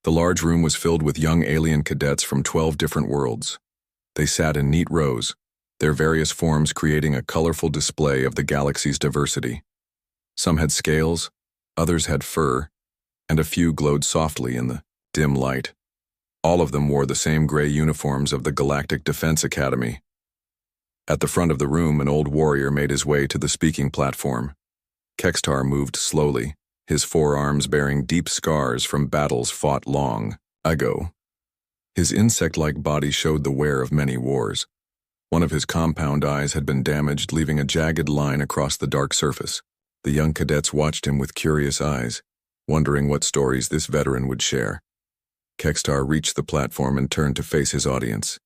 The large room was filled with young alien cadets from 12 different worlds. They sat in neat rows, their various forms creating a colorful display of the galaxy's diversity. Some had scales, others had fur, and a few glowed softly in the dim light. All of them wore the same gray uniforms of the Galactic Defense Academy. At the front of the room, an old warrior made his way to the speaking platform. Kextar moved slowly, his forearms bearing deep scars from battles fought long ago. His insect-like body showed the wear of many wars. One of his compound eyes had been damaged, leaving a jagged line across the dark surface. The young cadets watched him with curious eyes, wondering what stories this veteran would share. Kextar reached the platform and turned to face his audience.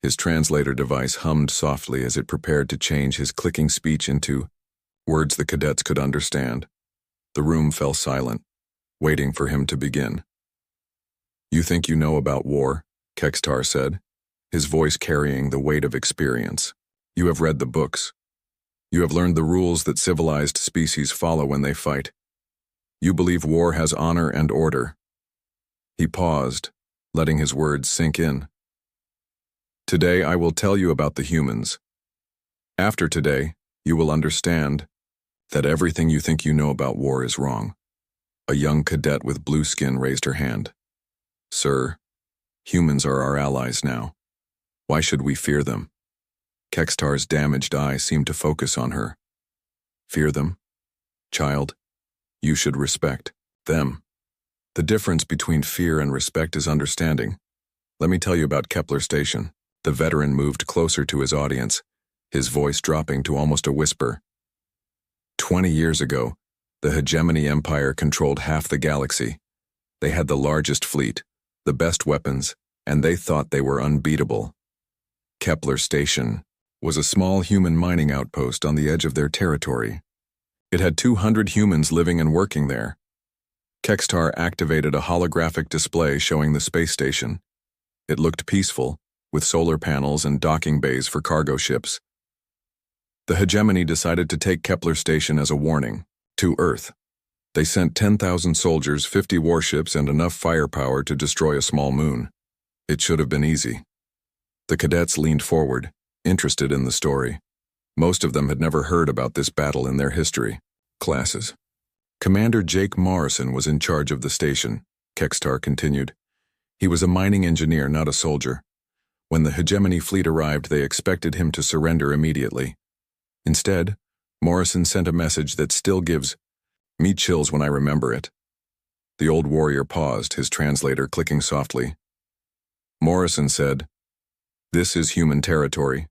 His translator device hummed softly as it prepared to change his clicking speech into words the cadets could understand. The room fell silent, waiting for him to begin. "You think you know about war," Kextar said, his voice carrying the weight of experience. "You have read the books. You have learned the rules that civilized species follow when they fight. You believe war has honor and order." He paused, letting his words sink in. "Today I will tell you about the humans. After today, you will understand that everything you think you know about war is wrong." A young cadet with blue skin raised her hand. "Sir, humans are our allies now. Why should we fear them?" Kextar's damaged eye seemed to focus on her. "Fear them? Child, you should respect them. The difference between fear and respect is understanding. Let me tell you about Kepler Station." The veteran moved closer to his audience, his voice dropping to almost a whisper. 20 years ago, the Hegemony Empire controlled half the galaxy. They had the largest fleet, the best weapons, and they thought they were unbeatable. Kepler Station was a small human mining outpost on the edge of their territory. It had 200 humans living and working there. Kextar activated a holographic display showing the space station. It looked peaceful, with solar panels and docking bays for cargo ships. The Hegemony decided to take Kepler Station as a warning to Earth. They sent 10,000 soldiers, 50 warships, and enough firepower to destroy a small moon. It should have been easy. The cadets leaned forward, interested in the story. Most of them had never heard about this battle in their history classes. Commander Jake Morrison was in charge of the station, Kextar continued. He was a mining engineer, not a soldier. When the Hegemony fleet arrived, they expected him to surrender immediately. Instead, Morrison sent a message that still gives me chills when I remember it. The old warrior paused, his translator clicking softly. Morrison said, "This is human territory.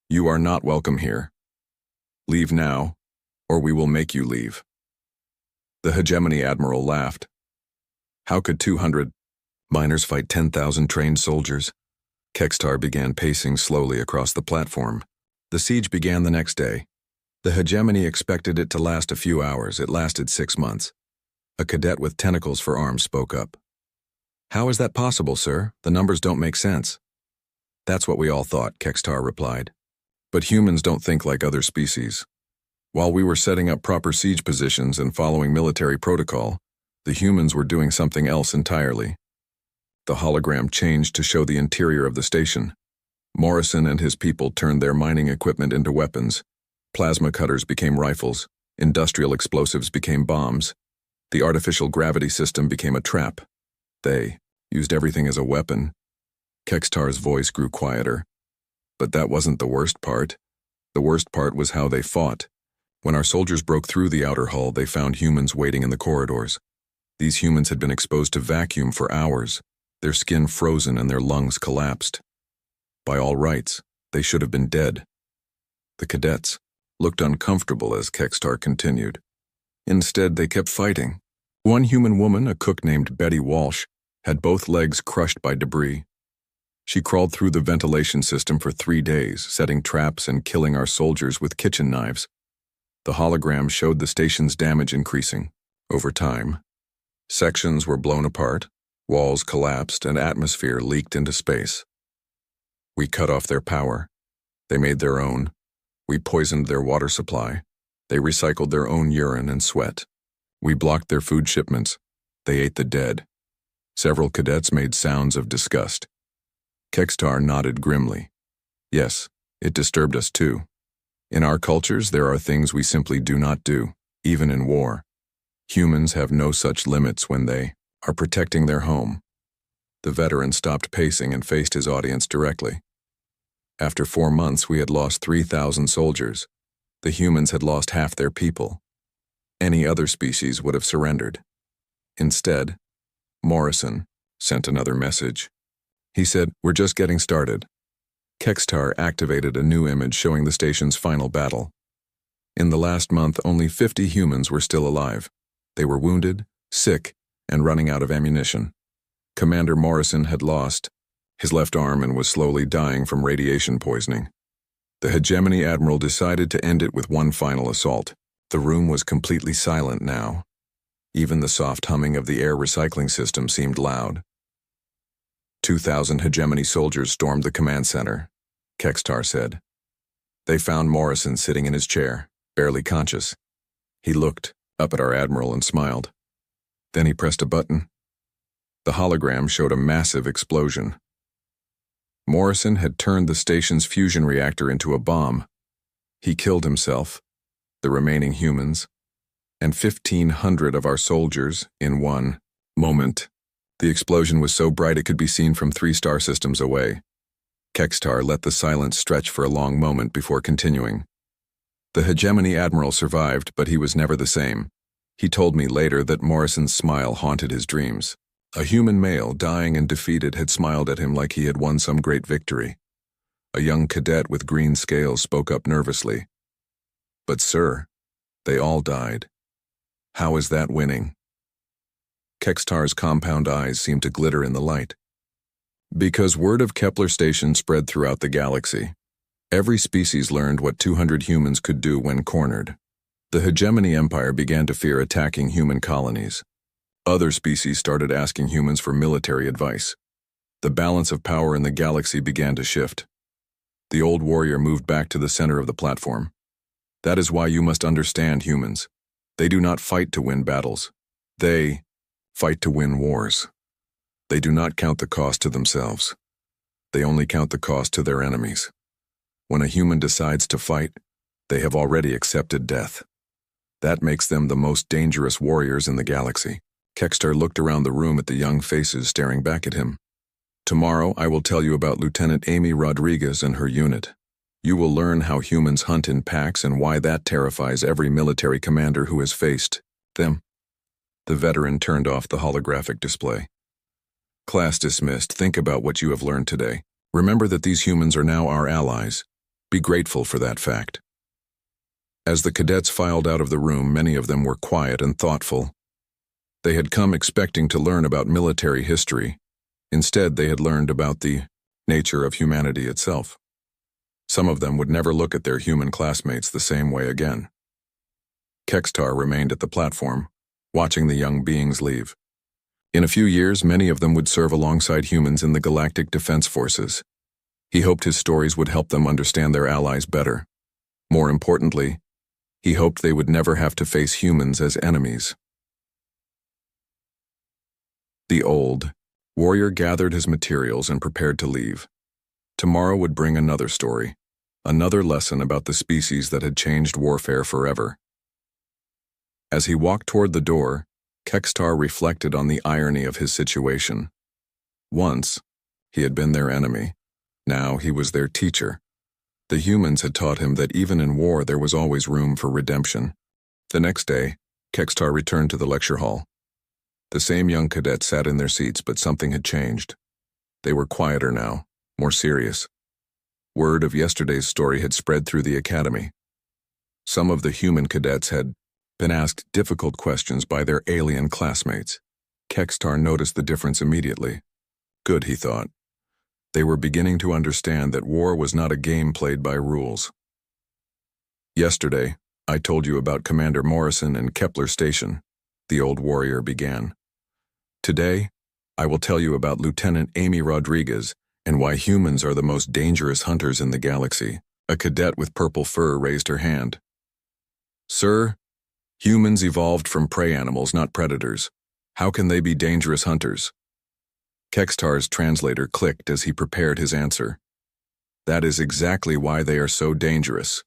You are not welcome here. Leave now, or we will make you leave." The Hegemony admiral laughed. "How could 200 miners fight 10,000 trained soldiers?" Kextar began pacing slowly across the platform. The siege began the next day. The Hegemony expected it to last a few hours. It lasted 6 months. A cadet with tentacles for arms spoke up. "How is that possible, sir? The numbers don't make sense." "That's what we all thought," Kextar replied. "But humans don't think like other species. While we were setting up proper siege positions and following military protocol, the humans were doing something else entirely." The hologram changed to show the interior of the station. Morrison and his people turned their mining equipment into weapons. Plasma cutters became rifles. Industrial explosives became bombs. The artificial gravity system became a trap. They used everything as a weapon. Kextar's voice grew quieter. But that wasn't the worst part. The worst part was how they fought. When our soldiers broke through the outer hull, they found humans waiting in the corridors. These humans had been exposed to vacuum for hours, their skin frozen and their lungs collapsed. By all rights, they should have been dead. The cadets looked uncomfortable as Kextar continued. Instead, they kept fighting. One human woman, a cook named Betty Walsh, had both legs crushed by debris. She crawled through the ventilation system for 3 days, setting traps and killing our soldiers with kitchen knives. The hologram showed the station's damage increasing. Over time, sections were blown apart, walls collapsed, and atmosphere leaked into space. We cut off their power. They made their own. We poisoned their water supply. They recycled their own urine and sweat. We blocked their food shipments. They ate the dead. Several cadets made sounds of disgust. Kekstar nodded grimly. Yes, it disturbed us too. In our cultures, there are things we simply do not do, even in war. Humans have no such limits when they are protecting their home. The veteran stopped pacing and faced his audience directly. After 4 months, we had lost 3,000 soldiers. The humans had lost half their people. Any other species would have surrendered. Instead, Morrison sent another message. He said, "We're just getting started." Kekstar activated a new image showing the station's final battle. In the last month, only 50 humans were still alive. They were wounded, sick, and running out of ammunition. Commander Morrison had lost his left arm and was slowly dying from radiation poisoning. The Hegemony Admiral decided to end it with one final assault. The room was completely silent now. Even the soft humming of the air recycling system seemed loud. 2,000 Hegemony soldiers stormed the command center, Kekstar said. They found Morrison sitting in his chair, barely conscious. He looked up at our admiral and smiled. Then he pressed a button. The hologram showed a massive explosion. Morrison had turned the station's fusion reactor into a bomb. He killed himself, the remaining humans, and 1,500 of our soldiers in one moment. The explosion was so bright it could be seen from 3 star systems away. Kekstar let the silence stretch for a long moment before continuing. The Hegemony Admiral survived, but he was never the same. He told me later that Morrison's smile haunted his dreams. A human male, dying and defeated, had smiled at him like he had won some great victory. A young cadet with green scales spoke up nervously. "But sir, they all died. How is that winning?" Kekstar's compound eyes seemed to glitter in the light. Because word of Kepler Station spread throughout the galaxy. Every species learned what 200 humans could do when cornered. The Hegemony Empire began to fear attacking human colonies. Other species started asking humans for military advice. The balance of power in the galaxy began to shift. The old warrior moved back to the center of the platform. That is why you must understand humans. They do not fight to win battles. They fight to win wars. They do not count the cost to themselves. They only count the cost to their enemies. When a human decides to fight, they have already accepted death. That makes them the most dangerous warriors in the galaxy. Kekstar looked around the room at the young faces staring back at him. Tomorrow, I will tell you about Lieutenant Amy Rodriguez and her unit. You will learn how humans hunt in packs and why that terrifies every military commander who has faced them. The veteran turned off the holographic display. Class dismissed. Think about what you have learned today. Remember that these humans are now our allies. Be grateful for that fact. As the cadets filed out of the room, many of them were quiet and thoughtful. They had come expecting to learn about military history. Instead, they had learned about the nature of humanity itself. Some of them would never look at their human classmates the same way again. Kekstar remained at the platform, watching the young beings leave. In a few years, many of them would serve alongside humans in the Galactic Defense Forces. He hoped his stories would help them understand their allies better. More importantly, he hoped they would never have to face humans as enemies. The old warrior gathered his materials and prepared to leave. Tomorrow would bring another story, another lesson about the species that had changed warfare forever. As he walked toward the door, Kekstar reflected on the irony of his situation. Once, he had been their enemy. Now he was their teacher. The humans had taught him that even in war there was always room for redemption. The next day, Kekstar returned to the lecture hall. The same young cadets sat in their seats, but something had changed. They were quieter now, more serious. Word of yesterday's story had spread through the academy. Some of the human cadets had been asked difficult questions by their alien classmates. Kekstar noticed the difference immediately. Good, he thought. They were beginning to understand that war was not a game played by rules. Yesterday, I told you about Commander Morrison and Kepler Station, the old warrior began. Today, I will tell you about Lieutenant Amy Rodriguez and why humans are the most dangerous hunters in the galaxy. A cadet with purple fur raised her hand. Sir, humans evolved from prey animals, not predators. How can they be dangerous hunters? Kekstar's translator clicked as he prepared his answer. That is exactly why they are so dangerous.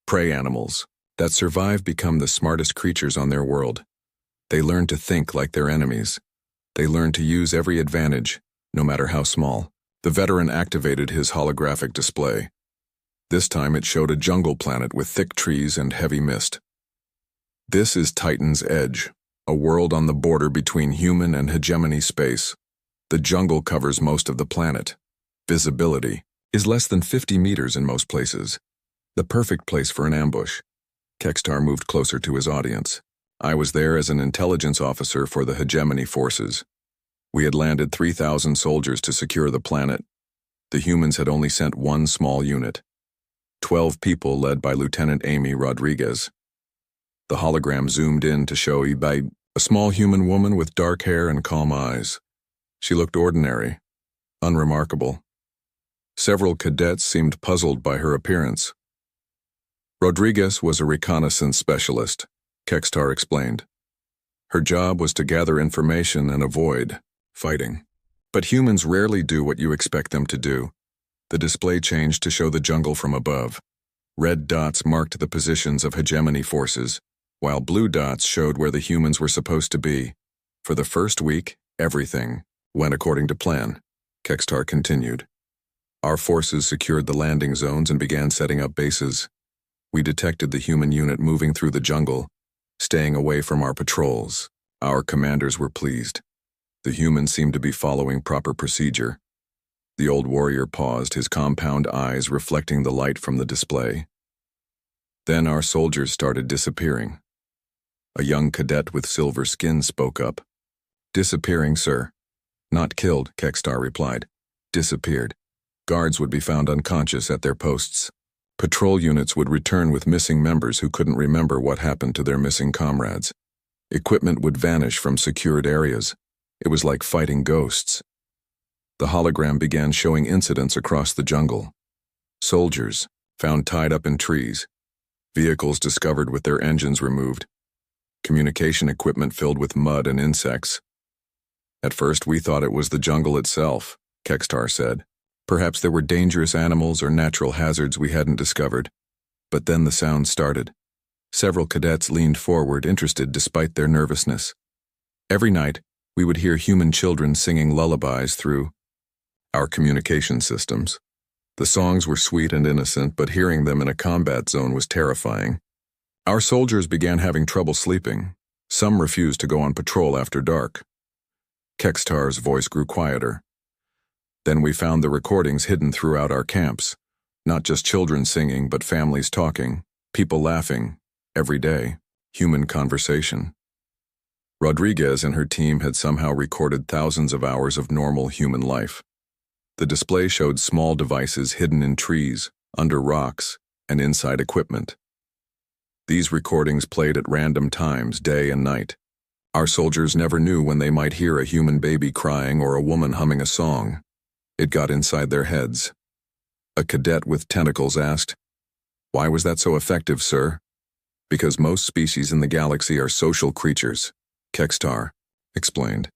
Prey animals that survive become the smartest creatures on their world. They learn to think like their enemies. They learn to use every advantage, no matter how small. The veteran activated his holographic display. This time it showed a jungle planet with thick trees and heavy mist. This is Titan's Edge, a world on the border between human and hegemony space. The jungle covers most of the planet. Visibility is less than 50 meters in most places. The perfect place for an ambush. Kekstar moved closer to his audience. I was there as an intelligence officer for the hegemony forces. We had landed 3,000 soldiers to secure the planet. The humans had only sent one small unit. 12 people led by Lieutenant Amy Rodriguez. The hologram zoomed in to show Ibai, a small human woman with dark hair and calm eyes. She looked ordinary, unremarkable. Several cadets seemed puzzled by her appearance. Rodriguez was a reconnaissance specialist, Kekstar explained. Her job was to gather information and avoid fighting. But humans rarely do what you expect them to do. The display changed to show the jungle from above. Red dots marked the positions of hegemony forces, while blue dots showed where the humans were supposed to be. For the first week, everything went according to plan, Kekstar continued. Our forces secured the landing zones and began setting up bases. We detected the human unit moving through the jungle, staying away from our patrols. Our commanders were pleased. The humans seemed to be following proper procedure. The old warrior paused, his compound eyes reflecting the light from the display. Then our soldiers started disappearing. A young cadet with silver skin spoke up. Disappearing, sir. Not killed, Kekstar replied. Disappeared. Guards would be found unconscious at their posts. Patrol units would return with missing members who couldn't remember what happened to their missing comrades. Equipment would vanish from secured areas. It was like fighting ghosts. The hologram began showing incidents across the jungle. Soldiers found tied up in trees. Vehicles discovered with their engines removed. Communication equipment filled with mud and insects. At first we thought it was the jungle itself, Kekstar said. Perhaps there were dangerous animals or natural hazards we hadn't discovered. But then the sound started. Several cadets leaned forward, interested despite their nervousness. Every night, we would hear human children singing lullabies through our communication systems. The songs were sweet and innocent, but hearing them in a combat zone was terrifying. Our soldiers began having trouble sleeping. Some refused to go on patrol after dark. Kekstar's voice grew quieter. Then we found the recordings hidden throughout our camps. Not just children singing, but families talking, people laughing, every day, human conversation. Rodriguez and her team had somehow recorded thousands of hours of normal human life. The display showed small devices hidden in trees, under rocks, and inside equipment. These recordings played at random times, day and night. Our soldiers never knew when they might hear a human baby crying or a woman humming a song. It got inside their heads. A cadet with tentacles asked, "Why was that so effective, sir?" "Because most species in the galaxy are social creatures," Kekstar explained.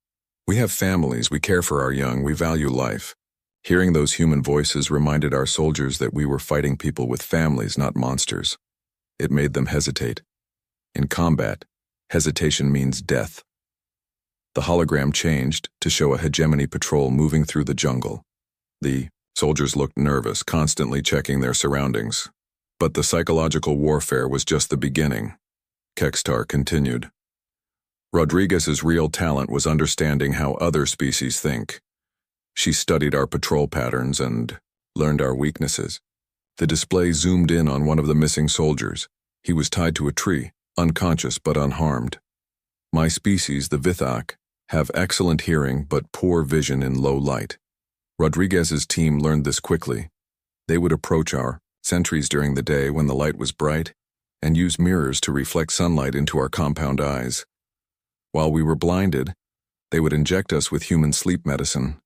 "We have families, we care for our young, we value life." Hearing those human voices reminded our soldiers that we were fighting people with families, not monsters. It made them hesitate. In combat, hesitation means death. The hologram changed to show a hegemony patrol moving through the jungle. The soldiers looked nervous, constantly checking their surroundings. But the psychological warfare was just the beginning. Kekstar continued. Rodriguez's real talent was understanding how other species think. She studied our patrol patterns and learned our weaknesses. The display zoomed in on one of the missing soldiers. He was tied to a tree, unconscious but unharmed. My species, the Vithak, have excellent hearing but poor vision in low light. Rodriguez's team learned this quickly. They would approach our sentries during the day when the light was bright and use mirrors to reflect sunlight into our compound eyes. While we were blinded, they would inject us with human sleep medicine.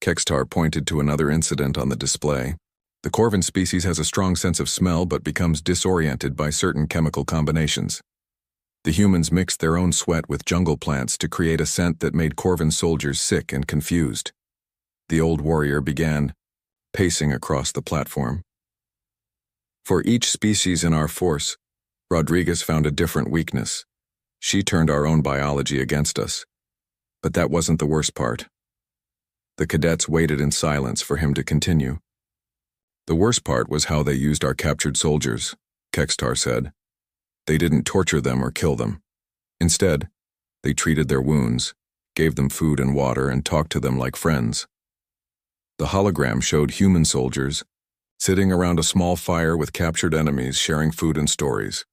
Kekstar pointed to another incident on the display. The Corvin species has a strong sense of smell but becomes disoriented by certain chemical combinations. The humans mixed their own sweat with jungle plants to create a scent that made Corvin's soldiers sick and confused. The old warrior began, pacing across the platform. For each species in our force, Rodriguez found a different weakness. She turned our own biology against us. But that wasn't the worst part. The cadets waited in silence for him to continue. The worst part was how they used our captured soldiers, Kextar said. They didn't torture them or kill them. Instead, they treated their wounds, gave them food and water, and talked to them like friends. The hologram showed human soldiers sitting around a small fire with captured enemies sharing food and stories.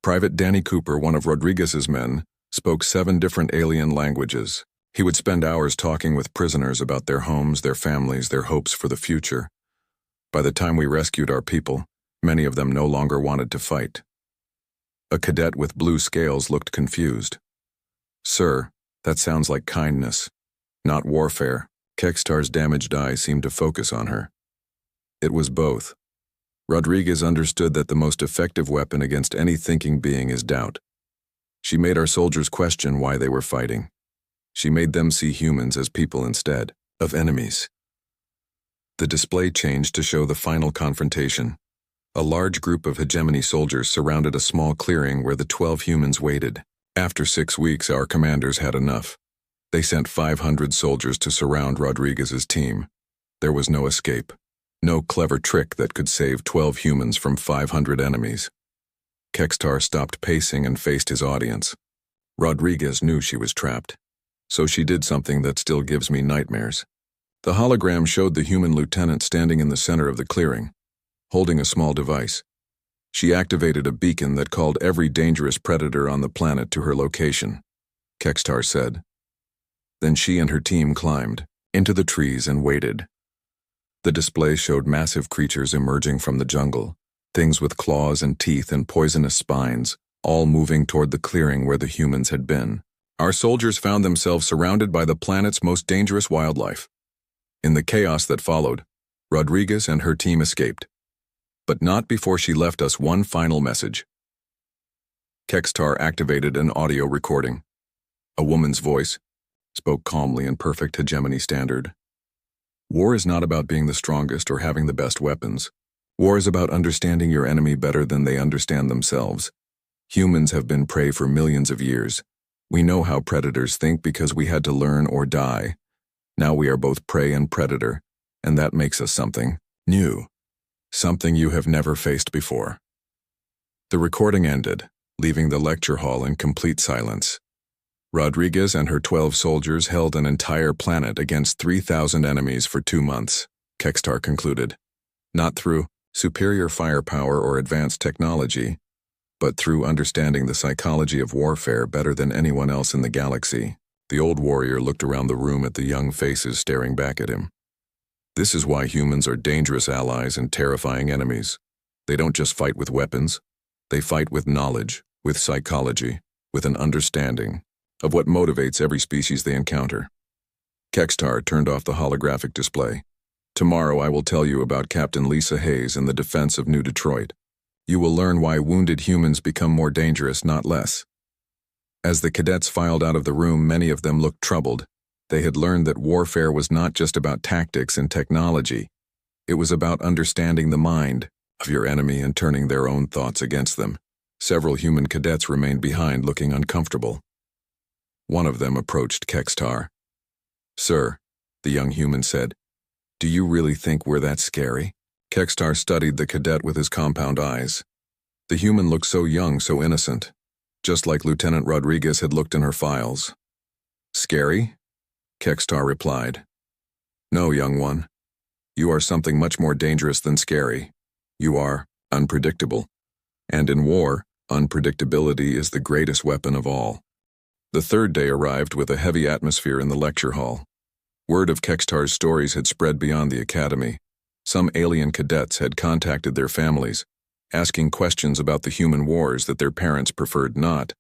Private Danny Cooper, one of Rodriguez's men, spoke 7 different alien languages. He would spend hours talking with prisoners about their homes, their families, their hopes for the future. By the time we rescued our people, many of them no longer wanted to fight. A cadet with blue scales looked confused. "Sir, that sounds like kindness, not warfare." Kextar's damaged eye seemed to focus on her. It was both. Rodriguez understood that the most effective weapon against any thinking being is doubt. She made our soldiers question why they were fighting. She made them see humans as people instead of enemies. The display changed to show the final confrontation. A large group of hegemony soldiers surrounded a small clearing where the 12 humans waited. After 6 weeks, our commanders had enough. They sent 500 soldiers to surround Rodriguez's team. There was no escape. No clever trick that could save 12 humans from 500 enemies. Kextar stopped pacing and faced his audience. Rodriguez knew she was trapped. So she did something that still gives me nightmares. The hologram showed the human lieutenant standing in the center of the clearing, holding a small device. She activated a beacon that called every dangerous predator on the planet to her location, Kextar said. Then she and her team climbed into the trees and waited. The display showed massive creatures emerging from the jungle, things with claws and teeth and poisonous spines, all moving toward the clearing where the humans had been. Our soldiers found themselves surrounded by the planet's most dangerous wildlife. In the chaos that followed, Rodriguez and her team escaped. But not before she left us one final message. Kextar activated an audio recording. A woman's voice spoke calmly in perfect hegemony standard. War is not about being the strongest or having the best weapons. War is about understanding your enemy better than they understand themselves. Humans have been prey for millions of years. We know how predators think because we had to learn or die. Now we are both prey and predator, and that makes us something new. Something you have never faced before. The recording ended, leaving the lecture hall in complete silence. Rodriguez and her 12 soldiers held an entire planet against 3,000 enemies for 2 months, Kextar concluded. Not through superior firepower or advanced technology, but through understanding the psychology of warfare better than anyone else in the galaxy. The old warrior looked around the room at the young faces staring back at him. This is why humans are dangerous allies and terrifying enemies. They don't just fight with weapons. They fight with knowledge, with psychology, with an understanding of what motivates every species they encounter. Kextar turned off the holographic display. Tomorrow I will tell you about Captain Lisa Hayes and the defense of New Detroit. You will learn why wounded humans become more dangerous, not less. As the cadets filed out of the room, many of them looked troubled. They had learned that warfare was not just about tactics and technology. It was about understanding the mind of your enemy and turning their own thoughts against them. Several human cadets remained behind, looking uncomfortable. One of them approached Kextar. "Sir," the young human said, "do you really think we're that scary?" Kextar studied the cadet with his compound eyes. The human looked so young, so innocent, just like Lieutenant Rodriguez had looked in her files. "Scary?" Kextar replied. "No, young one. You are something much more dangerous than scary. You are unpredictable. And in war, unpredictability is the greatest weapon of all." The third day arrived with a heavy atmosphere in the lecture hall. Word of Kextar's stories had spread beyond the academy. Some alien cadets had contacted their families, asking questions about the human wars that their parents preferred not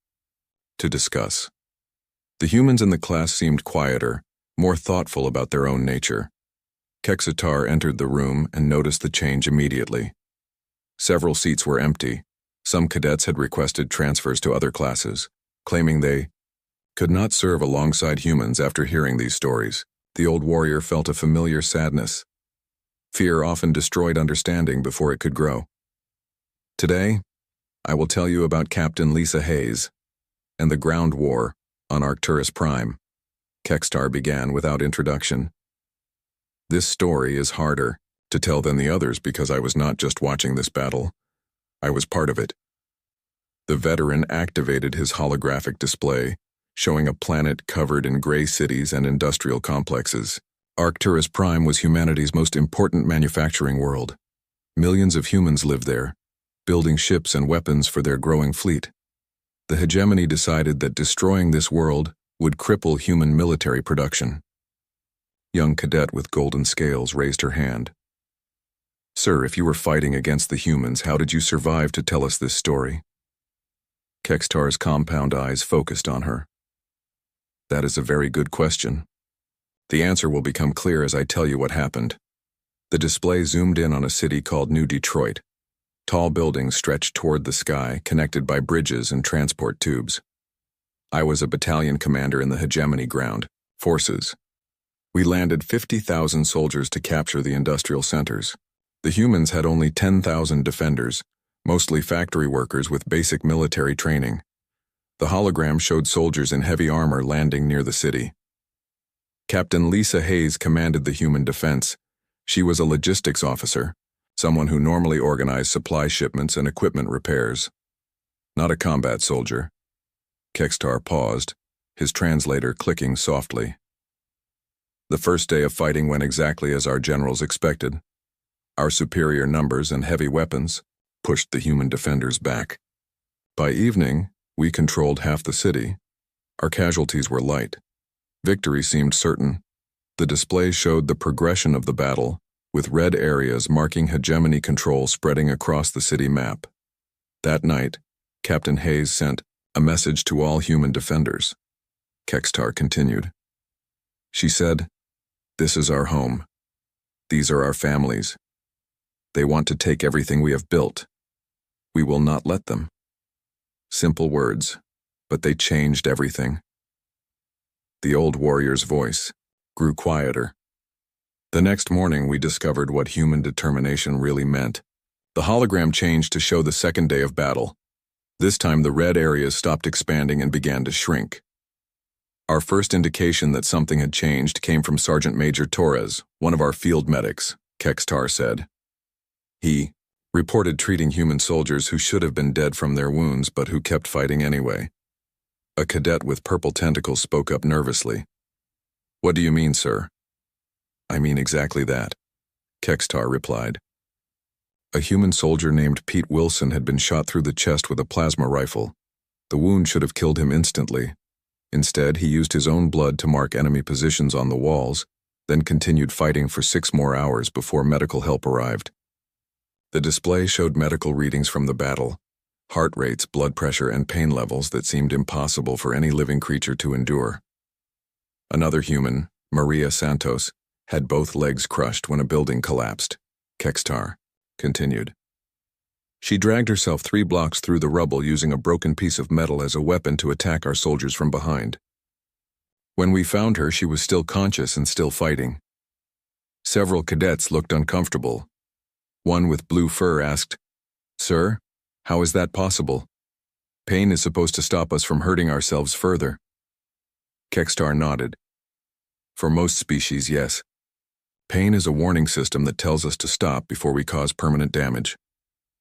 to discuss. The humans in the class seemed quieter, more thoughtful about their own nature. Kextar entered the room and noticed the change immediately. Several seats were empty, Some cadets had requested transfers to other classes, claiming they could not serve alongside humans after hearing these stories. The old warrior felt a familiar sadness. Fear often destroyed understanding before it could grow. Today, I will tell you about Captain Lisa Hayes and the ground war on Arcturus Prime. Kextar began without introduction. This story is harder to tell than the others because I was not just watching this battle. I was part of it. The veteran activated his holographic display, showing a planet covered in gray cities and industrial complexes. Arcturus Prime was humanity's most important manufacturing world. Millions of humans lived there, building ships and weapons for their growing fleet. The hegemony decided that destroying this world would cripple human military production. Young cadet with golden scales raised her hand. "Sir, if you were fighting against the humans, how did you survive to tell us this story?" Kextar's compound eyes focused on her. "That is a very good question. The answer will become clear as I tell you what happened." The display zoomed in on a city called New Detroit. Tall buildings stretched toward the sky, connected by bridges and transport tubes. I was a battalion commander in the hegemony ground forces. We landed 50,000 soldiers to capture the industrial centers. The humans had only 10,000 defenders, mostly factory workers with basic military training. The hologram showed soldiers in heavy armor landing near the city. Captain Lisa Hayes commanded the human defense. She was a logistics officer, someone who normally organized supply shipments and equipment repairs. Not a combat soldier. Kextar paused, his translator clicking softly. The first day of fighting went exactly as our generals expected. Our superior numbers and heavy weapons pushed the human defenders back. By evening, we controlled half the city. Our casualties were light. Victory seemed certain. The display showed the progression of the battle, with red areas marking hegemony control spreading across the city map. That night, Captain Hayes sent a message to all human defenders. Kextar continued. She said, "This is our home. These are our families. They want to take everything we have built. We will not let them." Simple words, but they changed everything. The old warrior's voice grew quieter. The next morning, we discovered what human determination really meant. The hologram changed to show the second day of battle. This time, the red areas stopped expanding and began to shrink. Our first indication that something had changed came from Sergeant Major Torres, one of our field medics, Kextar said. He reported treating human soldiers who should have been dead from their wounds but who kept fighting anyway. A cadet with purple tentacles spoke up nervously. "What do you mean, sir?" "I mean exactly that," Kextar replied. A human soldier named Pete Wilson had been shot through the chest with a plasma rifle. The wound should have killed him instantly. Instead, he used his own blood to mark enemy positions on the walls, then continued fighting for 6 more hours before medical help arrived. The display showed medical readings from the battle, heart rates, blood pressure, and pain levels that seemed impossible for any living creature to endure. Another human, Maria Santos, had both legs crushed when a building collapsed. Kextar continued. She dragged herself 3 blocks through the rubble using a broken piece of metal as a weapon to attack our soldiers from behind. When we found her, she was still conscious and still fighting. Several cadets looked uncomfortable. One with blue fur asked, "Sir, how is that possible? Pain is supposed to stop us from hurting ourselves further." Kextar nodded. "For most species, yes. Pain is a warning system that tells us to stop before we cause permanent damage.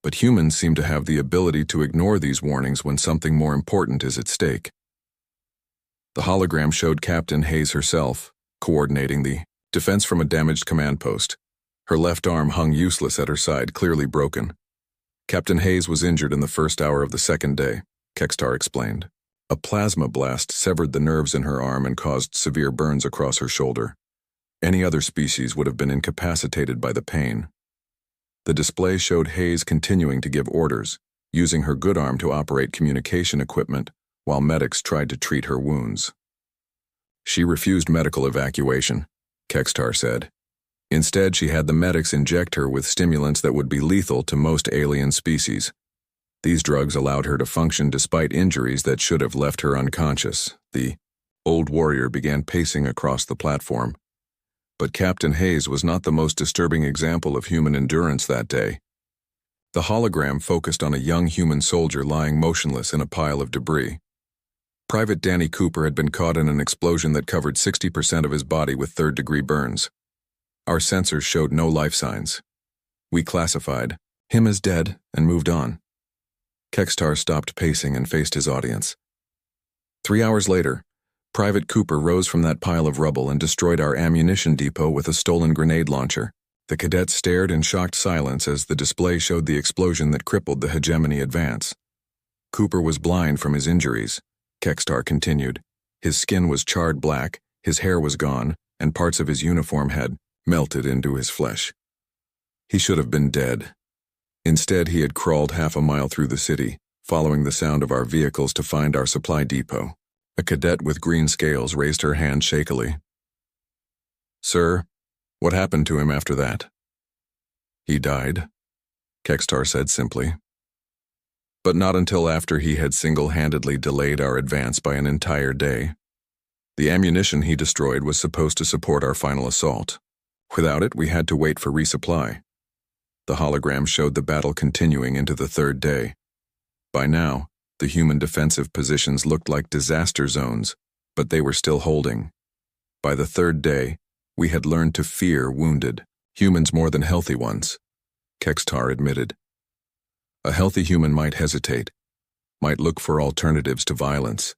But humans seem to have the ability to ignore these warnings when something more important is at stake." The hologram showed Captain Hayes herself, coordinating the defense from a damaged command post. Her left arm hung useless at her side, clearly broken. Captain Hayes was injured in the first hour of the second day, Kextar explained. A plasma blast severed the nerves in her arm and caused severe burns across her shoulder. Any other species would have been incapacitated by the pain. The display showed Hayes continuing to give orders, using her good arm to operate communication equipment, while medics tried to treat her wounds. She refused medical evacuation, Kextar said. Instead, she had the medics inject her with stimulants that would be lethal to most alien species. These drugs allowed her to function despite injuries that should have left her unconscious. The old warrior began pacing across the platform. But Captain Hayes was not the most disturbing example of human endurance that day. The hologram focused on a young human soldier lying motionless in a pile of debris. Private Danny Cooper had been caught in an explosion that covered 60% of his body with third-degree burns. Our sensors showed no life signs. We classified him as dead and moved on. Kekstar stopped pacing and faced his audience. 3 hours later, Private Cooper rose from that pile of rubble and destroyed our ammunition depot with a stolen grenade launcher. The cadets stared in shocked silence as the display showed the explosion that crippled the hegemony advance. Cooper was blind from his injuries, Kekstar continued. His skin was charred black, his hair was gone, and parts of his uniform had melted into his flesh. He should have been dead. Instead, he had crawled half a mile through the city, following the sound of our vehicles to find our supply depot. A cadet with green scales raised her hand shakily. "Sir, what happened to him after that?" "He died," Kekstar said simply. "But not until after he had single-handedly delayed our advance by an entire day. The ammunition he destroyed was supposed to support our final assault. Without it, we had to wait for resupply." The hologram showed the battle continuing into the third day. By now, the human defensive positions looked like disaster zones, but they were still holding. By the third day, we had learned to fear wounded humans more than healthy ones, Kekstar admitted. A healthy human might hesitate, might look for alternatives to violence.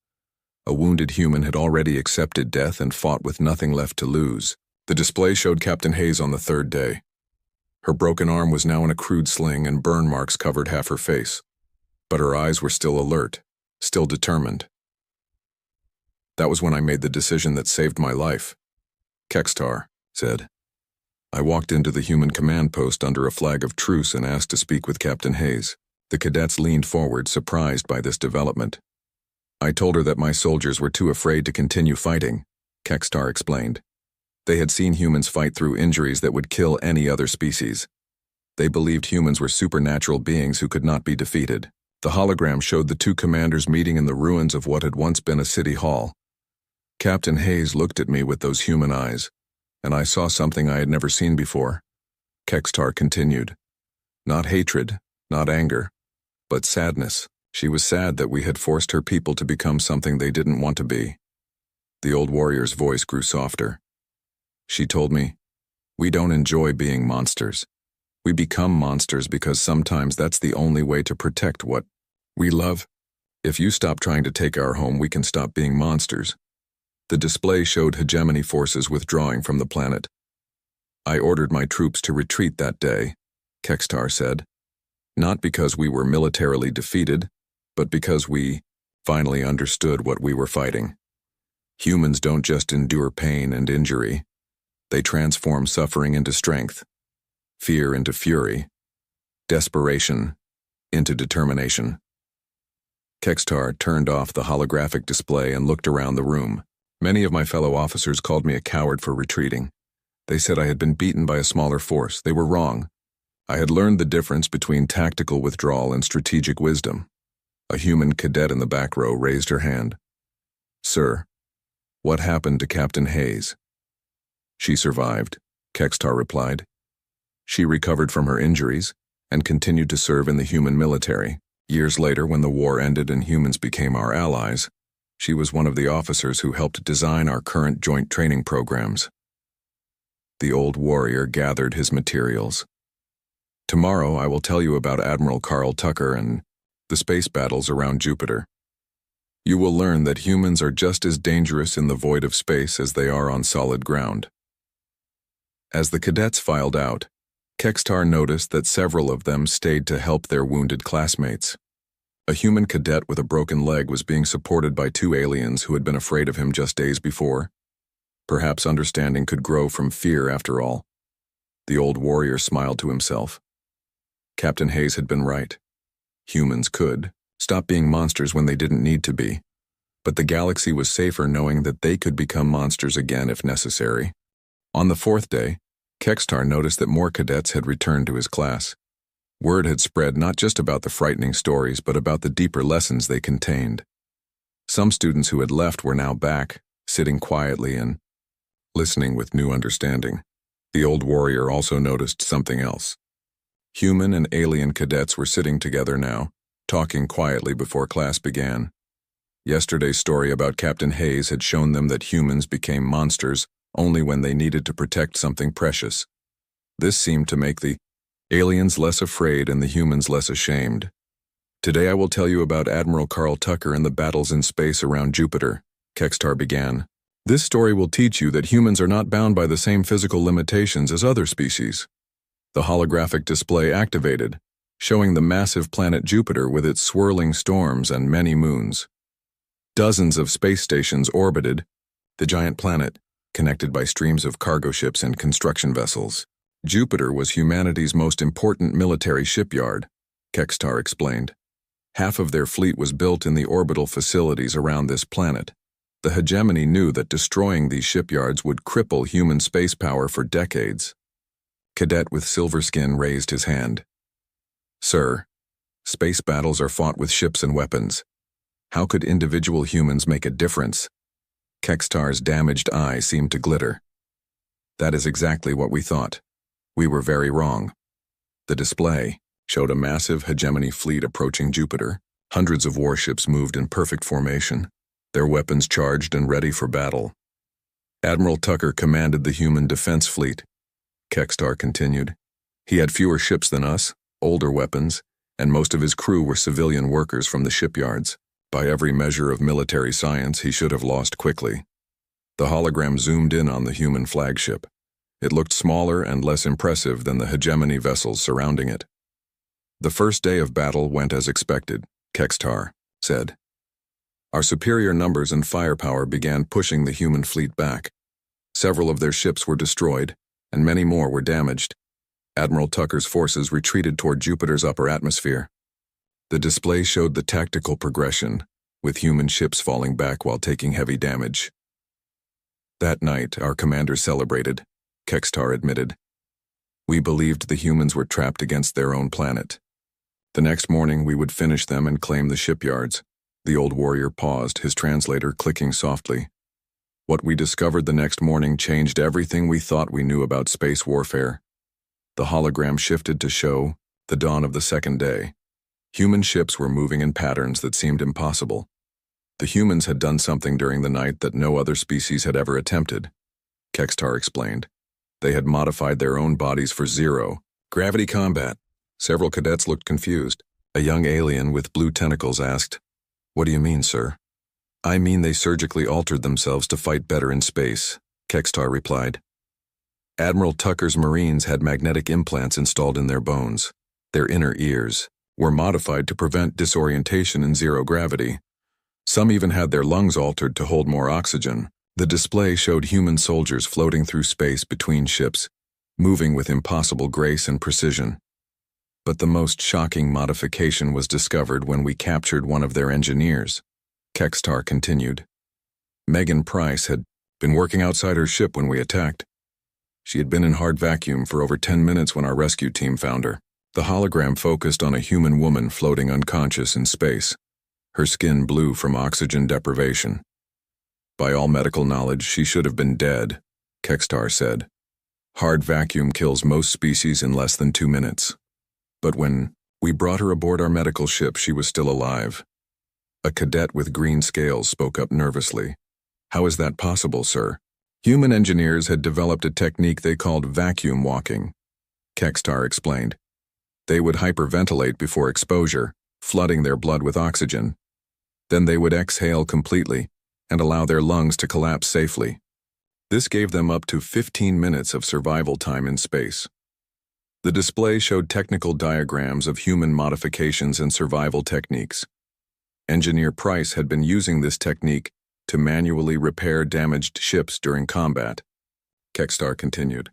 A wounded human had already accepted death and fought with nothing left to lose. The display showed Captain Hayes on the third day. Her broken arm was now in a crude sling and burn marks covered half her face. But her eyes were still alert, still determined. "That was when I made the decision that saved my life," Kekstar said. "I walked into the human command post under a flag of truce and asked to speak with Captain Hayes." The cadets leaned forward, surprised by this development. "I told her that my soldiers were too afraid to continue fighting," Kekstar explained. They had seen humans fight through injuries that would kill any other species. They believed humans were supernatural beings who could not be defeated. The hologram showed the two commanders meeting in the ruins of what had once been a city hall. Captain Hayes looked at me with those human eyes, and I saw something I had never seen before. Kekstar continued. Not hatred, not anger, but sadness. She was sad that we had forced her people to become something they didn't want to be. The old warrior's voice grew softer. She told me, "We don't enjoy being monsters. We become monsters because sometimes that's the only way to protect what we love. If you stop trying to take our home, we can stop being monsters." The display showed hegemony forces withdrawing from the planet. "I ordered my troops to retreat that day," Kekstar said. "Not because we were militarily defeated, but because we finally understood what we were fighting. Humans don't just endure pain and injury. They transform suffering into strength, fear into fury, desperation into determination." Kekstar turned off the holographic display and looked around the room. Many of my fellow officers called me a coward for retreating. They said I had been beaten by a smaller force. They were wrong. I had learned the difference between tactical withdrawal and strategic wisdom. A human cadet in the back row raised her hand. "Sir, what happened to Captain Hayes?" "She survived," Kekstar replied. "She recovered from her injuries and continued to serve in the human military. Years later, when the war ended and humans became our allies, she was one of the officers who helped design our current joint training programs." The old warrior gathered his materials. "Tomorrow I will tell you about Admiral Carl Tucker and the space battles around Jupiter. You will learn that humans are just as dangerous in the void of space as they are on solid ground." As the cadets filed out, Kekstar noticed that several of them stayed to help their wounded classmates. A human cadet with a broken leg was being supported by two aliens who had been afraid of him just days before. Perhaps understanding could grow from fear after all. The old warrior smiled to himself. Captain Hayes had been right. Humans could stop being monsters when they didn't need to be, but the galaxy was safer knowing that they could become monsters again if necessary. On the fourth day, Kekstar noticed that more cadets had returned to his class. Word had spread not just about the frightening stories, but about the deeper lessons they contained. Some students who had left were now back, sitting quietly and listening with new understanding. The old warrior also noticed something else. Human and alien cadets were sitting together now, talking quietly before class began. Yesterday's story about Captain Hayes had shown them that humans became monsters only when they needed to protect something precious. This seemed to make the aliens less afraid and the humans less ashamed. Today I will tell you about Admiral Carl Tucker and the battles in space around Jupiter, Kekstar began. This story will teach you that humans are not bound by the same physical limitations as other species. The holographic display activated, showing the massive planet Jupiter with its swirling storms and many moons. Dozens of space stations orbited the giant planet, connected by streams of cargo ships and construction vessels. Jupiter was humanity's most important military shipyard, Kekstar explained. Half of their fleet was built in the orbital facilities around this planet. The hegemony knew that destroying these shipyards would cripple human space power for decades. Cadet with silver skin raised his hand. Sir, space battles are fought with ships and weapons. How could individual humans make a difference? Kekstar's damaged eye seemed to glitter. That is exactly what we thought. We were very wrong. The display showed a massive hegemony fleet approaching Jupiter. Hundreds of warships moved in perfect formation, their weapons charged and ready for battle. Admiral Tucker commanded the human defense fleet, Kekstar continued. He had fewer ships than us, older weapons, and most of his crew were civilian workers from the shipyards. By every measure of military science, he should have lost quickly. The hologram zoomed in on the human flagship. It looked smaller and less impressive than the hegemony vessels surrounding it. The first day of battle went as expected, Kekstar said. Our superior numbers and firepower began pushing the human fleet back. Several of their ships were destroyed, and many more were damaged. Admiral Tucker's forces retreated toward Jupiter's upper atmosphere. The display showed the tactical progression, with human ships falling back while taking heavy damage. That night, our commander celebrated, Kekstar admitted. We believed the humans were trapped against their own planet. The next morning, we would finish them and claim the shipyards. The old warrior paused, his translator clicking softly. What we discovered the next morning changed everything we thought we knew about space warfare. The hologram shifted to show the dawn of the second day. Human ships were moving in patterns that seemed impossible. The humans had done something during the night that no other species had ever attempted, Kekstar explained. They had modified their own bodies for zero-gravity combat. Several cadets looked confused. A young alien with blue tentacles asked, "What do you mean, sir?" "I mean they surgically altered themselves to fight better in space," Kekstar replied. Admiral Tucker's Marines had magnetic implants installed in their bones. Their inner ears were modified to prevent disorientation in zero gravity. Some even had their lungs altered to hold more oxygen. The display showed human soldiers floating through space between ships, moving with impossible grace and precision. But the most shocking modification was discovered when we captured one of their engineers, Kekstar continued. Megan Price had been working outside her ship when we attacked. She had been in hard vacuum for over 10 minutes when our rescue team found her. The hologram focused on a human woman floating unconscious in space, her skin blue from oxygen deprivation. By all medical knowledge, she should have been dead, Kekstar said. Hard vacuum kills most species in less than 2 minutes. But when we brought her aboard our medical ship, she was still alive. A cadet with green scales spoke up nervously. "How is that possible, sir?" Human engineers had developed a technique they called vacuum walking, Kekstar explained. They would hyperventilate before exposure, flooding their blood with oxygen. Then they would exhale completely and allow their lungs to collapse safely. This gave them up to 15 minutes of survival time in space. The display showed technical diagrams of human modifications and survival techniques. Engineer Price had been using this technique to manually repair damaged ships during combat, Kekstar continued.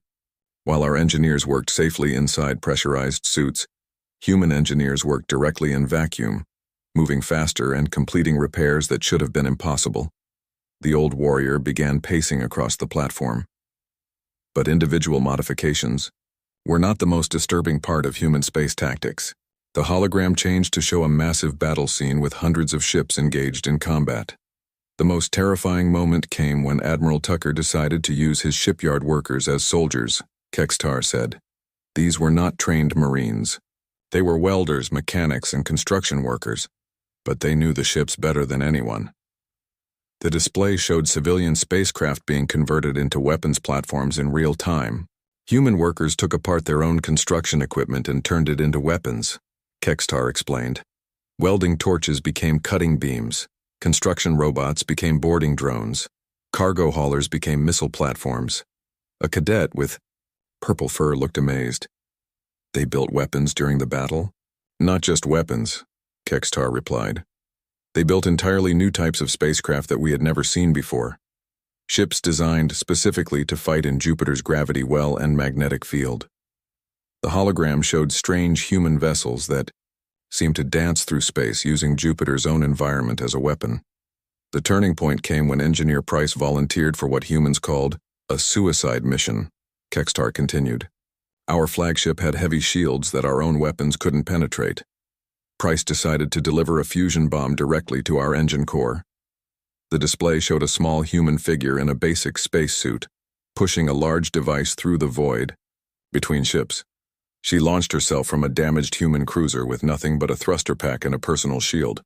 While our engineers worked safely inside pressurized suits, human engineers worked directly in vacuum, moving faster and completing repairs that should have been impossible. The old warrior began pacing across the platform. But individual modifications, were not the most disturbing part of human space tactics. The hologram changed to show a massive battle scene with hundreds of ships engaged in combat. The most terrifying moment came when Admiral Tucker decided to use his shipyard workers as soldiers, Kextar said. These were not trained Marines. They were welders, mechanics, and construction workers, but they knew the ships better than anyone. The display showed civilian spacecraft being converted into weapons platforms in real time. Human workers took apart their own construction equipment and turned it into weapons, Kextar explained. Welding torches became cutting beams. Construction robots became boarding drones. Cargo haulers became missile platforms. A cadet with purple fur looked amazed. They built weapons during the battle? Not just weapons, Kextar replied. They built entirely new types of spacecraft that we had never seen before. Ships designed specifically to fight in Jupiter's gravity well and magnetic field. The hologram showed strange human vessels that seemed to dance through space using Jupiter's own environment as a weapon. The turning point came when Engineer Price volunteered for what humans called a suicide mission, Kextar continued. Our flagship had heavy shields that our own weapons couldn't penetrate. Price decided to deliver a fusion bomb directly to our engine core. The display showed a small human figure in a basic spacesuit, pushing a large device through the void between ships. She launched herself from a damaged human cruiser with nothing but a thruster pack and a personal shield,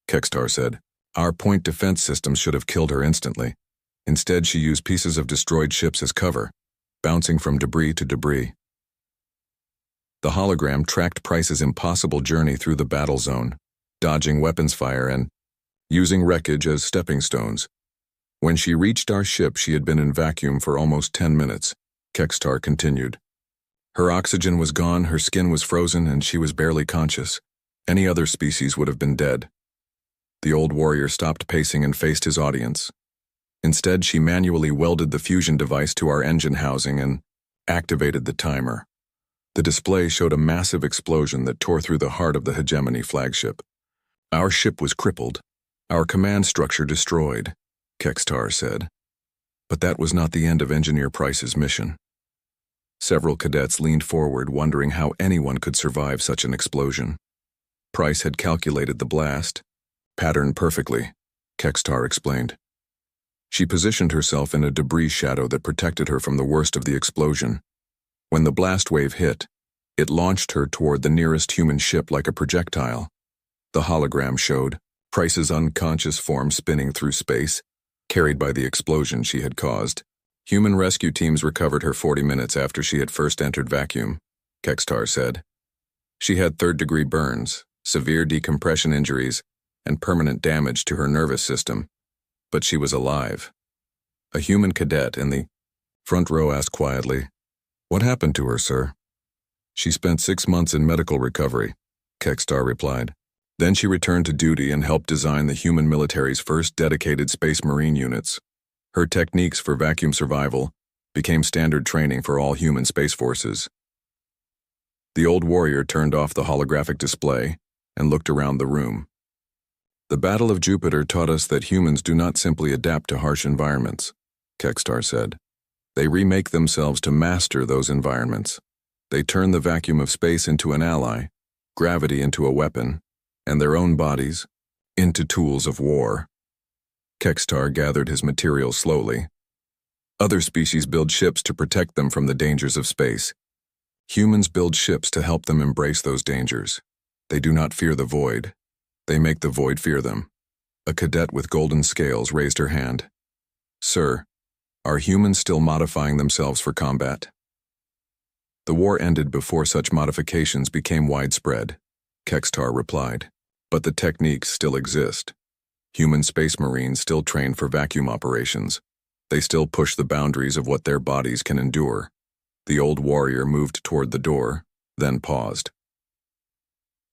Kextar said. Our point defense systems should have killed her instantly. Instead, she used pieces of destroyed ships as cover, bouncing from debris to debris. The hologram tracked Price's impossible journey through the battle zone, dodging weapons fire and using wreckage as stepping stones. When she reached our ship, she had been in vacuum for almost 10 minutes, Kextar continued. Her oxygen was gone, her skin was frozen, and she was barely conscious. Any other species would have been dead. The old warrior stopped pacing and faced his audience. Instead, she manually welded the fusion device to our engine housing and activated the timer. The display showed a massive explosion that tore through the heart of the Hegemony flagship. Our ship was crippled, our command structure destroyed, Kextar said. But that was not the end of Engineer Price's mission. Several cadets leaned forward, wondering how anyone could survive such an explosion. Price had calculated the blast, patterned perfectly, Kextar explained. She positioned herself in a debris shadow that protected her from the worst of the explosion. When the blast wave hit, it launched her toward the nearest human ship like a projectile. The hologram showed Price's unconscious form spinning through space, carried by the explosion she had caused. Human rescue teams recovered her 40 minutes after she had first entered vacuum, Kextar said. She had third-degree burns, severe decompression injuries, and permanent damage to her nervous system, but she was alive. A human cadet in the front row asked quietly, "What happened to her, sir?" "She spent 6 months in medical recovery," Kextar replied. Then she returned to duty and helped design the human military's first dedicated Space Marine units. Her techniques for vacuum survival became standard training for all human space forces. The old warrior turned off the holographic display and looked around the room. The Battle of Jupiter taught us that humans do not simply adapt to harsh environments, Kextar said. They remake themselves to master those environments. They turn the vacuum of space into an ally, gravity into a weapon, and their own bodies into tools of war. Kextar gathered his materials slowly. Other species build ships to protect them from the dangers of space. Humans build ships to help them embrace those dangers. They do not fear the void. They make the void fear them. A cadet with golden scales raised her hand. "Sir, are humans still modifying themselves for combat?" The war ended before such modifications became widespread, Kextar replied. But the techniques still exist. Human space marines still train for vacuum operations. They still push the boundaries of what their bodies can endure. The old warrior moved toward the door, then paused.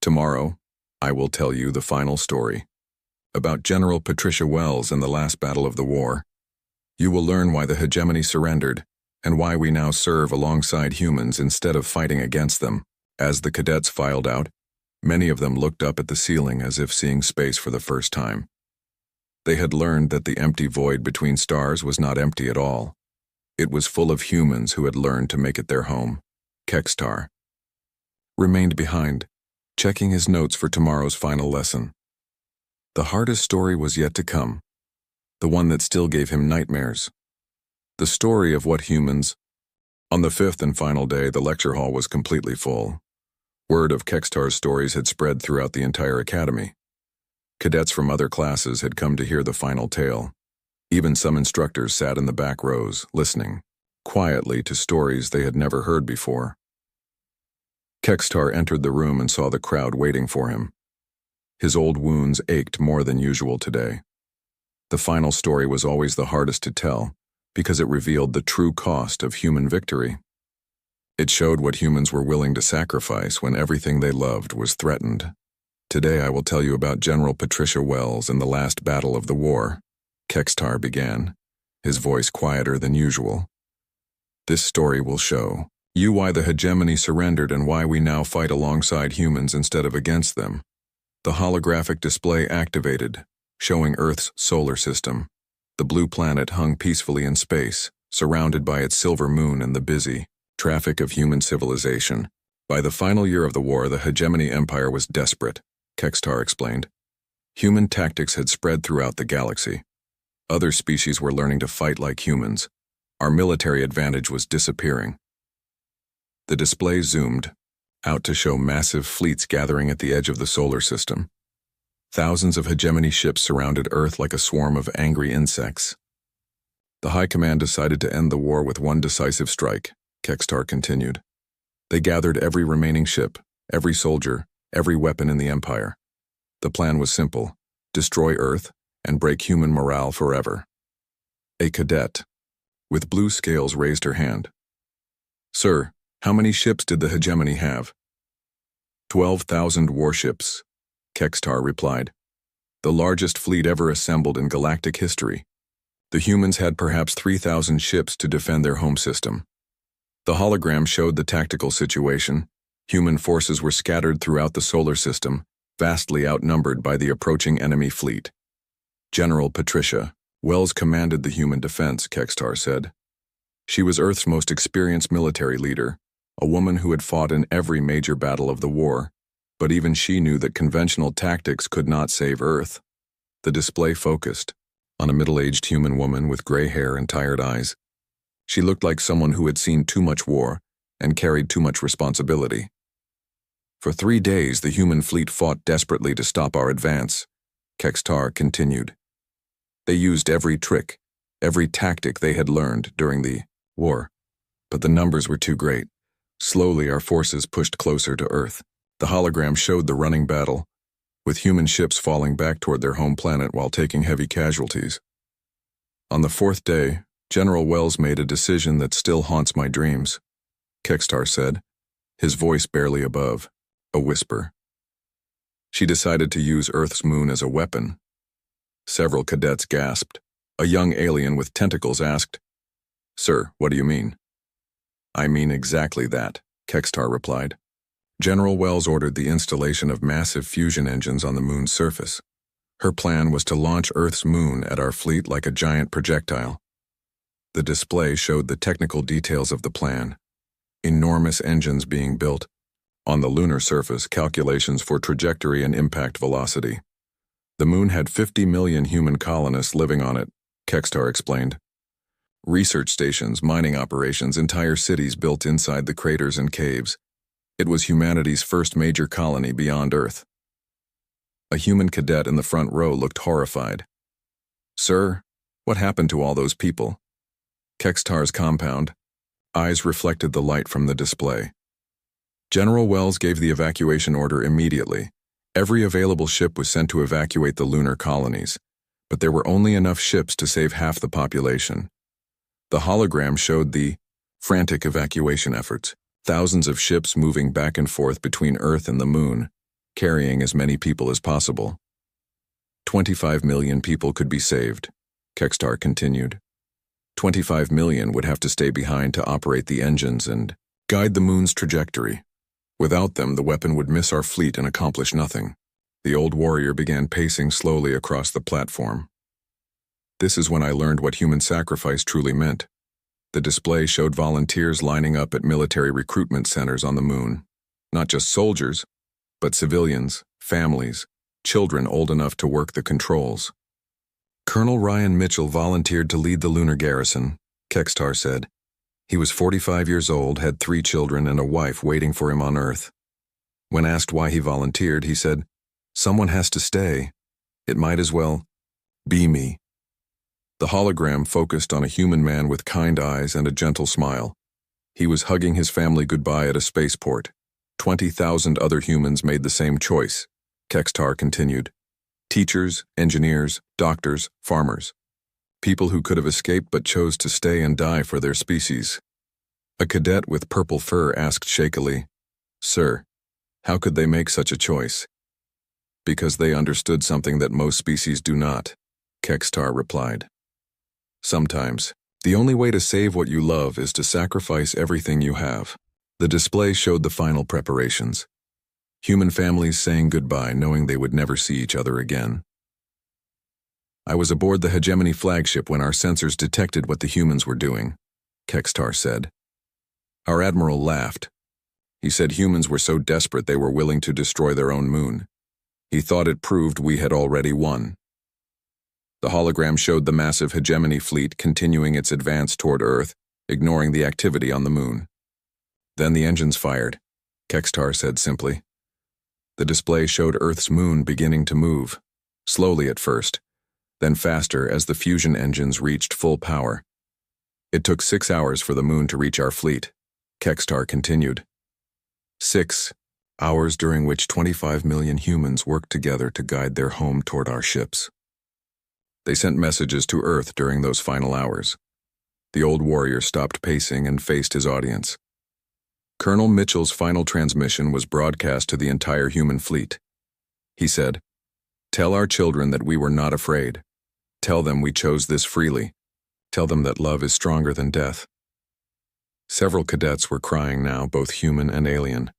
Tomorrow, I will tell you the final story about General Patricia Wells and the last battle of the war. You will learn why the Hegemony surrendered and why we now serve alongside humans instead of fighting against them. As the cadets filed out, many of them looked up at the ceiling as if seeing space for the first time. They had learned that the empty void between stars was not empty at all. It was full of humans who had learned to make it their home. Kekstar remained behind, checking his notes for tomorrow's final lesson. The hardest story was yet to come, the one that still gave him nightmares. The story of what humans... On the fifth and final day, the lecture hall was completely full. Word of Kekstar's stories had spread throughout the entire academy. Cadets from other classes had come to hear the final tale. Even some instructors sat in the back rows, listening, quietly, to stories they had never heard before. Kekstar entered the room and saw the crowd waiting for him. His old wounds ached more than usual today. The final story was always the hardest to tell, because it revealed the true cost of human victory. It showed what humans were willing to sacrifice when everything they loved was threatened. Today I will tell you about General Patricia Wells in the last battle of the war, Kekstar began, his voice quieter than usual. This story will show you why the hegemony surrendered and why we now fight alongside humans instead of against them. The holographic display activated, showing Earth's solar system. The blue planet hung peacefully in space, surrounded by its silver moon and the busy traffic of human civilization. By the final year of the war, the hegemony empire was desperate, Kekstar explained. Human tactics had spread throughout the galaxy. Other species were learning to fight like humans. Our military advantage was disappearing. The display zoomed out to show massive fleets gathering at the edge of the solar system. Thousands of hegemony ships surrounded Earth like a swarm of angry insects. The High Command decided to end the war with one decisive strike, Kekstar continued. They gathered every remaining ship, every soldier, every weapon in the Empire. The plan was simple: destroy Earth and break human morale forever. A cadet with blue scales raised her hand. Sir, how many ships did the hegemony have? 12,000 warships, Kekstar replied. The largest fleet ever assembled in galactic history. The humans had perhaps 3,000 ships to defend their home system. The hologram showed the tactical situation. Human forces were scattered throughout the solar system, vastly outnumbered by the approaching enemy fleet. General Patricia Wells commanded the human defense, Kekstar said. She was Earth's most experienced military leader, a woman who had fought in every major battle of the war, but even she knew that conventional tactics could not save Earth. The display focused on a middle-aged human woman with gray hair and tired eyes. She looked like someone who had seen too much war and carried too much responsibility. For 3 days, the human fleet fought desperately to stop our advance, Kekstar continued. They used every trick, every tactic they had learned during the war, but the numbers were too great. Slowly, our forces pushed closer to Earth. The hologram showed the running battle, with human ships falling back toward their home planet while taking heavy casualties. On the 4th day, General Wells made a decision that still haunts my dreams, Kekstar said, his voice barely above a whisper. She decided to use Earth's moon as a weapon. Several cadets gasped. A young alien with tentacles asked, Sir, what do you mean? I mean exactly that, Kekstar replied. General Wells ordered the installation of massive fusion engines on the moon's surface. Her plan was to launch Earth's moon at our fleet like a giant projectile. The display showed the technical details of the plan. Enormous engines being built. On the lunar surface, calculations for trajectory and impact velocity. The moon had 50 million human colonists living on it, Kekstar explained. Research stations, mining operations, entire cities built inside the craters and caves. It was humanity's first major colony beyond Earth. A human cadet in the front row looked horrified. Sir, what happened to all those people? Kekstar's compound. Eyes reflected the light from the display. General Wells gave the evacuation order immediately. Every available ship was sent to evacuate the lunar colonies, but there were only enough ships to save half the population. The hologram showed the frantic evacuation efforts, thousands of ships moving back and forth between Earth and the moon, carrying as many people as possible. 25 million people could be saved, Kekstar continued. 25 million would have to stay behind to operate the engines and guide the moon's trajectory. Without them, the weapon would miss our fleet and accomplish nothing. The old warrior began pacing slowly across the platform. This is when I learned what human sacrifice truly meant. The display showed volunteers lining up at military recruitment centers on the moon. Not just soldiers, but civilians, families, children old enough to work the controls. Colonel Ryan Mitchell volunteered to lead the lunar garrison, Kekstar said. He was 45 years old, had 3 children and a wife waiting for him on Earth. When asked why he volunteered, he said, "Someone has to stay. It might as well be me." The hologram focused on a human man with kind eyes and a gentle smile. He was hugging his family goodbye at a spaceport. 20,000 other humans made the same choice, Kekstar continued. Teachers, engineers, doctors, farmers. People who could have escaped but chose to stay and die for their species. A cadet with purple fur asked shakily, "Sir, how could they make such a choice?" "Because they understood something that most species do not," Kekstar replied. "Sometimes, the only way to save what you love is to sacrifice everything you have." The display showed the final preparations. Human families saying goodbye knowing they would never see each other again. "I was aboard the Hegemony flagship when our sensors detected what the humans were doing," Kekstar said. Our admiral laughed. He said humans were so desperate they were willing to destroy their own moon. He thought it proved we had already won. The hologram showed the massive Hegemony fleet continuing its advance toward Earth, ignoring the activity on the moon. Then the engines fired, Kekstar said simply. The display showed Earth's moon beginning to move, slowly at first, then faster as the fusion engines reached full power. "It took 6 hours for the moon to reach our fleet," Kekstar continued. 6 hours during which 25 million humans worked together to guide their home toward our ships. They sent messages to Earth during those final hours. The old warrior stopped pacing and faced his audience. Colonel Mitchell's final transmission was broadcast to the entire human fleet. He said, "Tell our children that we were not afraid. Tell them we chose this freely. Tell them that love is stronger than death." Several cadets were crying now, both human and alien.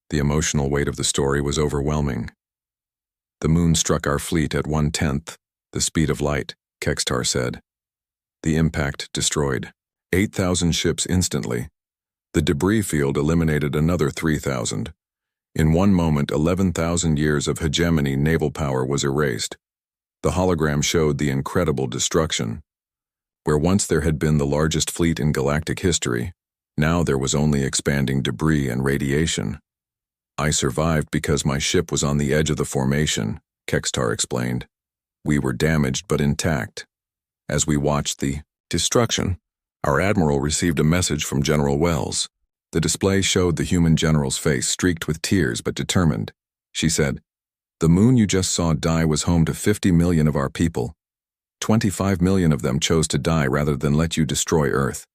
The emotional weight of the story was overwhelming. "The moon struck our fleet at 1/10 the speed of light," Kekstar said. The impact destroyed 8,000 ships instantly. The debris field eliminated another 3,000. In one moment, 11,000 years of hegemony naval power was erased. The hologram showed the incredible destruction. Where once there had been the largest fleet in galactic history, now there was only expanding debris and radiation. "I survived because my ship was on the edge of the formation," Kekstar explained. "We were damaged but intact." As we watched the destruction, our admiral received a message from General Wells. The display showed the human general's face streaked with tears but determined. She said, "The moon you just saw die was home to 50 million of our people. 25 million of them chose to die rather than let you destroy Earth.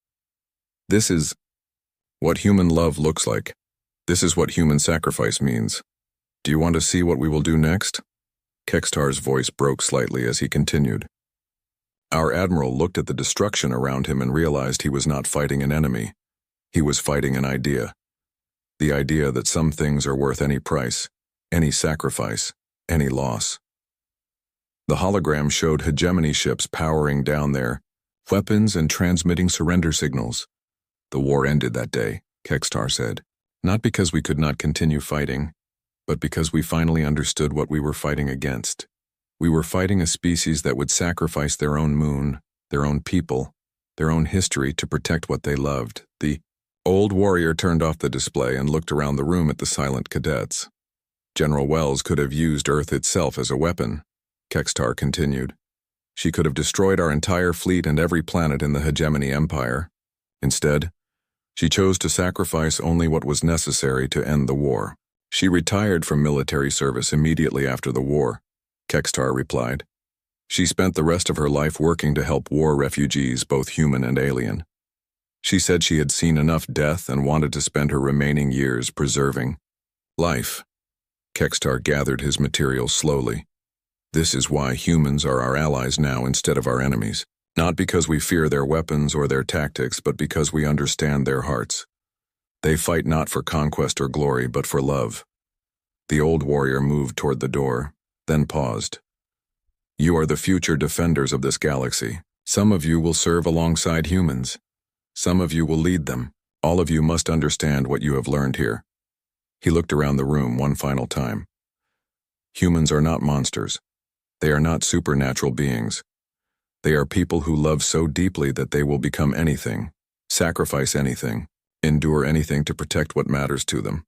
This is what human love looks like. This is what human sacrifice means. Do you want to see what we will do next?" Kekstar's voice broke slightly as he continued. Our admiral looked at the destruction around him and realized he was not fighting an enemy. He was fighting an idea. The idea that some things are worth any price, any sacrifice, any loss. The hologram showed hegemony ships powering down their weapons and transmitting surrender signals. "The war ended that day," Kekstar said. "Not because we could not continue fighting, but because we finally understood what we were fighting against. We were fighting a species that would sacrifice their own moon, their own people, their own history to protect what they loved." The old warrior turned off the display and looked around the room at the silent cadets. "General Wells could have used Earth itself as a weapon," Kekstar continued. "She could have destroyed our entire fleet and every planet in the hegemony empire. Instead, she chose to sacrifice only what was necessary to end the war. She retired from military service immediately after the war," Kekstar replied. "She spent the rest of her life working to help war refugees, both human and alien. She said she had seen enough death and wanted to spend her remaining years preserving life." Kekstar gathered his material slowly. "This is why humans are our allies now instead of our enemies. Not because we fear their weapons or their tactics, but because we understand their hearts. They fight not for conquest or glory, but for love." The old warrior moved toward the door, then paused. "You are the future defenders of this galaxy. Some of you will serve alongside humans. Some of you will lead them. All of you must understand what you have learned here. He looked around the room one final time. Humans are not monsters. They are not supernatural beings. They are people who love so deeply that they will become anything, sacrifice anything, endure anything to protect what matters to them.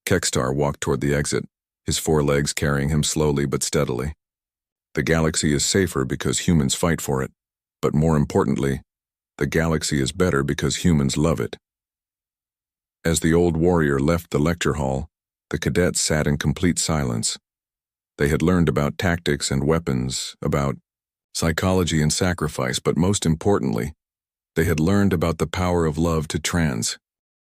Kekstar walked toward the exit, his 4 legs carrying him slowly but steadily. The galaxy is safer because humans fight for it, but more importantly, the galaxy is better because humans love it. As the old warrior left the lecture hall, the cadets sat in complete silence. They had learned about tactics and weapons, about psychology and sacrifice, but most importantly, they had learned about the power of love to